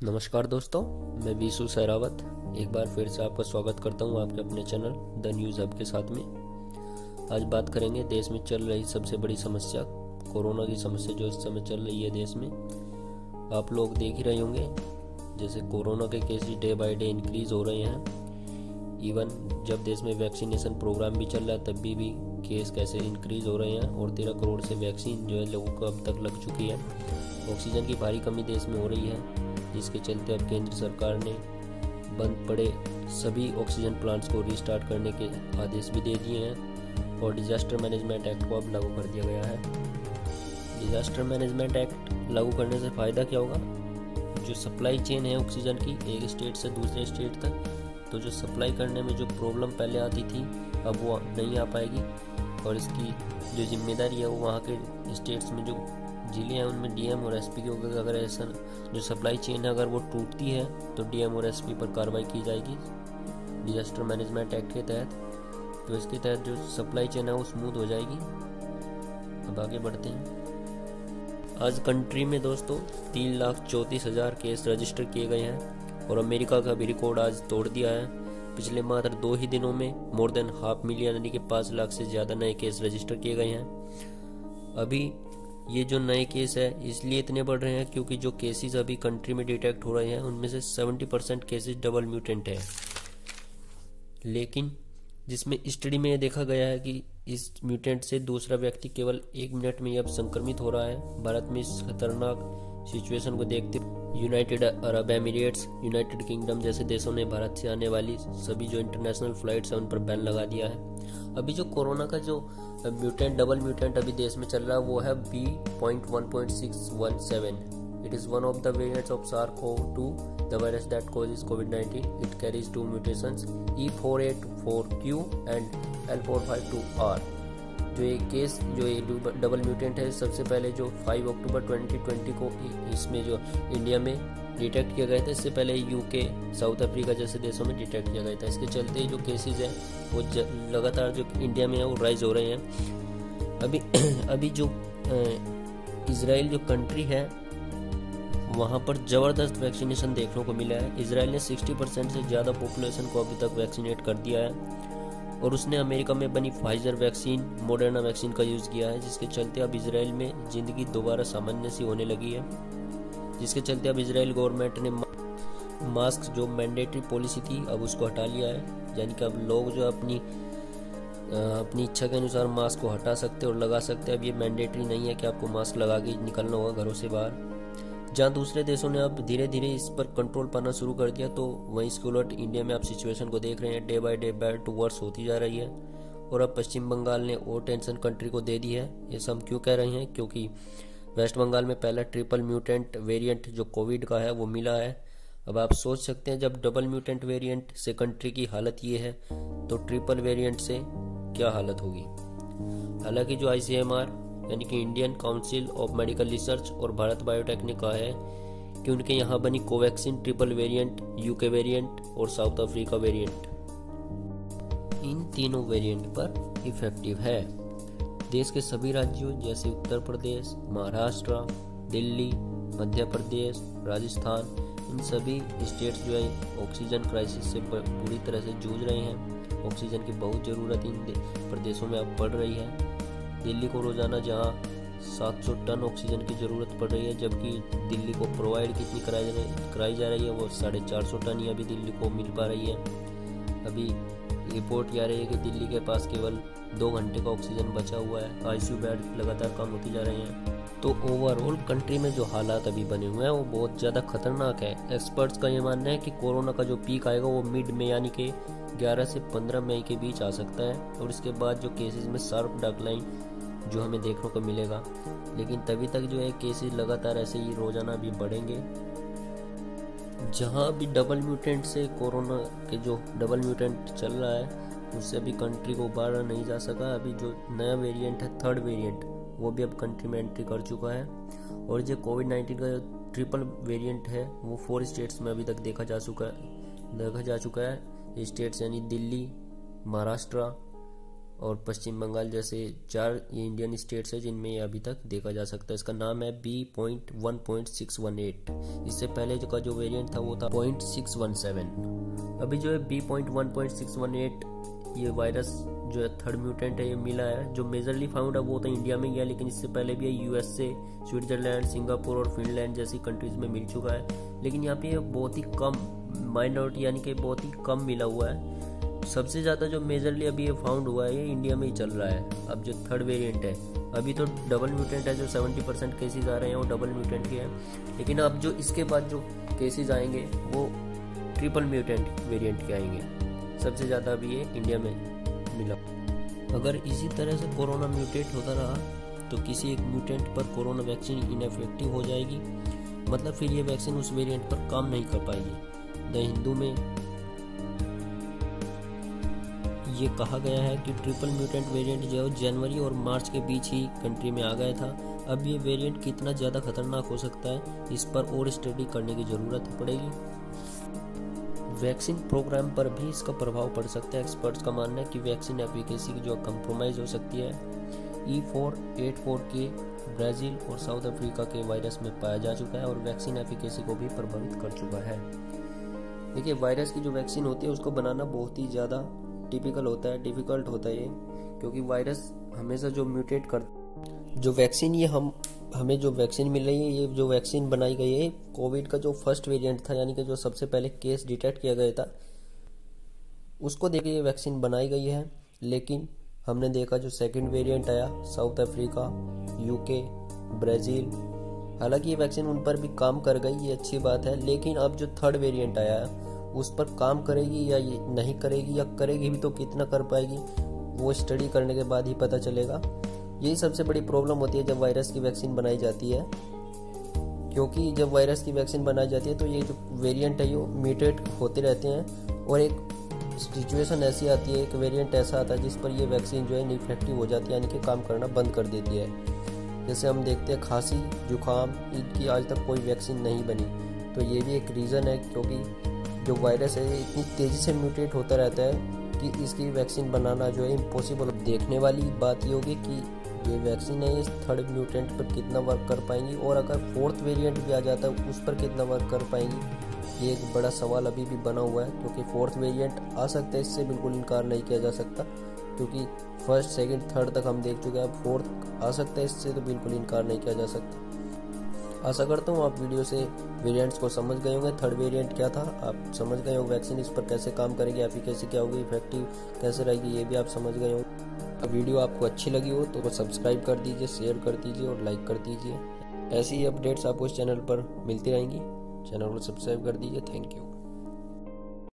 नमस्कार दोस्तों, मैं विशु सहरावत एक बार फिर से आपका स्वागत करता हूं आपके अपने चैनल द न्यूज़ हब के साथ में। आज बात करेंगे देश में चल रही सबसे बड़ी समस्या, कोरोना की समस्या जो इस समय चल रही है देश में। आप लोग देख ही रहे होंगे जैसे कोरोना के cases day by day increase हो रहे हैं। इवन जब देश में वैक्सीनेशन प्रोग्राम भी चल रहा है तब भी केस कैसे इंक्रीज हो रहे हैं और 13 करोड़ से वैक्सीन जो है लोगों को अब तक लग चुकी है। ऑक्सीजन की भारी कमी देश में हो रही है, जिसके चलते अब केंद्र सरकार ने बंद पड़े सभी ऑक्सीजन प्लांट्स को रीस्टार्ट करने के आदेश भी दे दिए हैं और डिजास्टर मैनेजमेंट एक्ट को अब लागू कर दिया गया है। डिजास्टर मैनेजमेंट एक्ट लागू करने से फ़ायदा क्या होगा? जो सप्लाई चेन है ऑक्सीजन की एक स्टेट से दूसरे स्टेट तक, तो जो सप्लाई करने में जो प्रॉब्लम पहले आती थी अब वो नहीं आ पाएगी और इसकी जो जिम्मेदारी है वो वहाँ के स्टेट्स में जो जिले हैं उनमें डीएम और एसपी की होगी। अगर ऐसा जो सप्लाई चेन है अगर वो टूटती है तो डीएम और एसपी पर कार्रवाई की जाएगी डिजास्टर मैनेजमेंट एक्ट के तहत। तो इसके तहत जो सप्लाई चेन है वो स्मूथ हो जाएगी। अब आगे बढ़ते हैं। आज कंट्री में दोस्तों 3,34,000 केस रजिस्टर किए गए हैं और अमेरिका का भी रिकॉर्ड आज तोड़ दिया है। पिछले मात्र 2 ही दिनों में मोर देन 500,000 यानी कि 5 लाख से ज़्यादा नए केस रजिस्टर किए गए हैं। अभी ये जो नए केस है इसलिए इतने बढ़ रहे हैं क्योंकि जो केसेस अभी कंट्री में डिटेक्ट हो रहे हैं उनमें से 70% केसेस डबल म्यूटेंट है। लेकिन जिसमें स्टडी में देखा गया है कि इस म्यूटेंट से दूसरा व्यक्ति केवल 1 मिनट में अब संक्रमित हो रहा है। भारत में इस खतरनाक सिचुएशन को देखते United Arab Emirates, United kingdom जैसे देशों ने भारत से आने वाली सभी जो इंटरनेशनल फ्लाइट्स हैं उन पर बैन लगा दिया है। अभी जो कोरोना का जो म्यूटेंट डबल म्यूटेंट अभी देश में चल रहा है वो है B.1.617। It is one of the variants of SARS-CoV-2, the virus that causes COVID-19. It carries 2 mutations, E484Q and L452R। जो ये केस जो ये डबल म्यूटेंट है सबसे पहले जो 5 अक्टूबर 2020 को इसमें जो इंडिया में डिटेक्ट किया गया था। इससे पहले यूके, साउथ अफ्रीका जैसे देशों में डिटेक्ट किया गया था। इसके चलते जो केसेस हैं वो लगातार जो इंडिया में है वो राइज हो रहे हैं। अभी जो इजराइल जो कंट्री है वहाँ पर ज़बरदस्त वैक्सीनेशन देखने को मिला है। इजराइल ने 60% से ज़्यादा पॉपुलेशन को अभी तक वैक्सीनेट कर दिया है और उसने अमेरिका में बनी फाइजर वैक्सीन, मॉडर्ना वैक्सीन का यूज़ किया है, जिसके चलते अब इजराइल में ज़िंदगी दोबारा सामान्य सी होने लगी है। जिसके चलते अब इजराइल गवर्नमेंट ने मास्क जो मैंडेटरी पॉलिसी थी अब उसको हटा लिया है। यानी कि अब लोग जो अपनी इच्छा के अनुसार मास्क को हटा सकते और लगा सकते। अब ये मैंडेटरी नहीं है कि आपको मास्क लगा के निकलना होगा घरों से बाहर। जहाँ दूसरे देशों ने अब धीरे धीरे इस पर कंट्रोल पाना शुरू कर दिया, तो वहीं इसके उलट इंडिया में आप सिचुएशन को देख रहे हैं day by day bad to worse होती जा रही है। और अब पश्चिम बंगाल ने और टेंशन कंट्री को दे दी है। ये सब क्यों कह रहे हैं? क्योंकि वेस्ट बंगाल में पहला ट्रिपल म्यूटेंट वेरिएंट जो कोविड का है वो मिला है। अब आप सोच सकते हैं जब डबल म्यूटेंट वेरिएंट से कंट्री की हालत ये है तो ट्रिपल वेरिएंट से क्या हालत होगी। हालांकि जो ICMR यानी कि Indian council of medical research और भारत बायोटेक ने कहा है कि उनके यहाँ बनी Covaxin triple variant, UK variant और साउथ अफ्रीका वेरिएंट, इन तीनों वेरिएंट पर इफेक्टिव है। देश के सभी राज्यों जैसे उत्तर प्रदेश, महाराष्ट्र, दिल्ली, मध्य प्रदेश, राजस्थान, इन सभी स्टेट्स जो है ऑक्सीजन क्राइसिस से पूरी तरह से जूझ रहे हैं। ऑक्सीजन की बहुत ज़रूरत इन प्रदेशों में अब पड़ रही है। दिल्ली को रोजाना जहां 700 टन ऑक्सीजन की ज़रूरत पड़ रही है, जबकि दिल्ली को प्रोवाइड कितनी कराई जा रही है वो 450 टन ही अभी दिल्ली को मिल पा रही है। अभी रिपोर्ट आ रही है कि दिल्ली के पास केवल 2 घंटे का ऑक्सीजन बचा हुआ है। आईसीयू बेड लगातार कम होती जा रही हैं। तो ओवरऑल कंट्री में जो हालात अभी बने हुए हैं वो बहुत ज़्यादा खतरनाक है। एक्सपर्ट्स का ये मानना है कि कोरोना का जो पीक आएगा वो मिड में यानी कि 11 से 15 मई के बीच आ सकता है और इसके बाद जो केसेस में शार्प डिक्लाइन जो हमें देखने को मिलेगा। लेकिन तभी तक जो है केसेस लगातार ऐसे ही रोजाना भी बढ़ेंगे। जहां भी डबल म्यूटेंट से कोरोना के जो डबल म्यूटेंट चल रहा है उससे अभी कंट्री को उबारा नहीं जा सका। अभी जो नया वेरिएंट है, थर्ड वेरिएंट, वो भी अब कंट्री में एंट्री कर चुका है। और जो कोविड-19 का ट्रिपल वेरिएंट है वो 4 स्टेट्स में अभी तक देखा जा चुका है। स्टेट्स यानी दिल्ली, महाराष्ट्र, और पश्चिम बंगाल जैसे 4 ये इंडियन स्टेट्स है जिनमें ये अभी तक देखा जा सकता है। इसका नाम है B.1.618। इससे पहले का जो वेरिएंट था वो था 0.617। अभी जो है B.1.618 ये वायरस जो है थर्ड म्यूटेंट है, ये मिला है। जो मेजरली फाउंड है वो तो इंडिया में गया, लेकिन इससे पहले भी ये USA, स्विट्जरलैंड, सिंगापुर और फिनलैंड जैसी कंट्रीज में मिल चुका है। लेकिन यहाँ पे ये बहुत ही कम माइनॉरिटी यानी कि बहुत ही कम मिला हुआ है। सबसे ज़्यादा जो मेजरली अभी ये फाउंड हुआ है ये इंडिया में ही चल रहा है। अब जो थर्ड वेरिएंट है, अभी तो डबल म्यूटेंट है, जो 70% केसेस आ रहे हैं वो डबल म्यूटेंट के हैं। लेकिन अब जो इसके बाद जो केसेस आएंगे वो ट्रिपल म्यूटेंट वेरिएंट के आएंगे। सबसे ज़्यादा अभी ये इंडिया में मिला। अगर इसी तरह से कोरोना म्यूटेट होता रहा तो किसी एक म्यूटेंट पर कोरोना वैक्सीन इनएफेक्टिव हो जाएगी, मतलब फिर ये वैक्सीन उस वेरिएंट पर काम नहीं कर पाएगी। द हिंदू में ये कहा गया है कि ट्रिपल म्यूटेंट वेरिएंट जो जनवरी और मार्च के बीच ही कंट्री में आ गया था। अब ये वेरिएंट कितना ज़्यादा खतरनाक हो सकता है, इस पर और स्टडी करने की ज़रूरत पड़ेगी। वैक्सीन प्रोग्राम पर भी इसका प्रभाव पड़ सकता है। एक्सपर्ट्स का मानना है कि वैक्सीन एफिकेसी की जो कंप्रोमाइज़ हो सकती है। E484 के ब्राज़ील और साउथ अफ्रीका के वायरस में पाया जा चुका है और वैक्सीन एफिकेसी को भी प्रभावित कर चुका है। देखिए, वायरस की जो वैक्सीन होती है उसको बनाना बहुत ही ज़्यादा डिफ़िकल्ट होता है ये, क्योंकि वायरस हमेशा जो म्यूटेट कर जो वैक्सीन ये हमें जो वैक्सीन मिल रही है, ये जो वैक्सीन बनाई गई है कोविड का जो फर्स्ट वेरिएंट था, यानी कि जो सबसे पहले केस डिटेक्ट किया गया था उसको देख के ये वैक्सीन बनाई गई है। लेकिन हमने देखा जो सेकंड वेरिएंट आया साउथ अफ्रीका, UK, ब्राज़ील, हालांकि ये वैक्सीन उन पर भी काम कर गई, ये अच्छी बात है। लेकिन अब जो थर्ड वेरिएंट आया है उस पर काम करेगी या ये नहीं करेगी, या करेगी भी तो कितना कर पाएगी, वो स्टडी करने के बाद ही पता चलेगा। यही सबसे बड़ी प्रॉब्लम होती है जब वायरस की वैक्सीन बनाई जाती है, क्योंकि जब वायरस की वैक्सीन बनाई जाती है तो ये जो वेरिएंट है ये म्यूटेट होते रहते हैं और एक सिचुएशन ऐसी आती है, एक वेरिएंट ऐसा आता है जिस पर ये वैक्सीन जो है इनफेक्टिव हो जाती है, यानी कि काम करना बंद कर देती है। जैसे हम देखते हैं खांसी, जुकाम, इनकी आज तक कोई वैक्सीन नहीं बनी। तो ये भी एक रीज़न है, क्योंकि जो वायरस है इतनी तेज़ी से म्यूटेट होता रहता है कि इसकी वैक्सीन बनाना जो है इम्पॉसिबल। देखने वाली बात ये होगी कि ये वैक्सीन है इस थर्ड म्यूटेंट पर कितना वर्क कर पाएंगी, और अगर फोर्थ वेरिएंट भी आ जाता है उस पर कितना वर्क कर पाएंगी। ये एक बड़ा सवाल अभी भी बना हुआ है, क्योंकि फोर्थ वेरिएंट आ सकता है, इससे बिल्कुल इनकार नहीं किया जा सकता, क्योंकि फर्स्ट, सेकंड, थर्ड तक हम देख चुके हैं। अब फोर्थ आ सकता है, इससे तो बिल्कुल इनकार नहीं किया जा सकता। आशा करता हूँ आप वीडियो से वेरिएंट्स को समझ गए होंगे। थर्ड वेरिएंट क्या था आप समझ गए हो, वैक्सीन इस पर कैसे काम करेगी, एफिकेसी क्या होगी, इफेक्टिव कैसे रहेगी, ये भी आप समझ गए हो। वीडियो आपको अच्छी लगी हो तो सब्सक्राइब कर दीजिए, शेयर कर दीजिए और लाइक कर दीजिए। ऐसी ही अपडेट्स आपको इस चैनल पर मिलती रहेंगी। चैनल को सब्सक्राइब कर दीजिए। Thank you.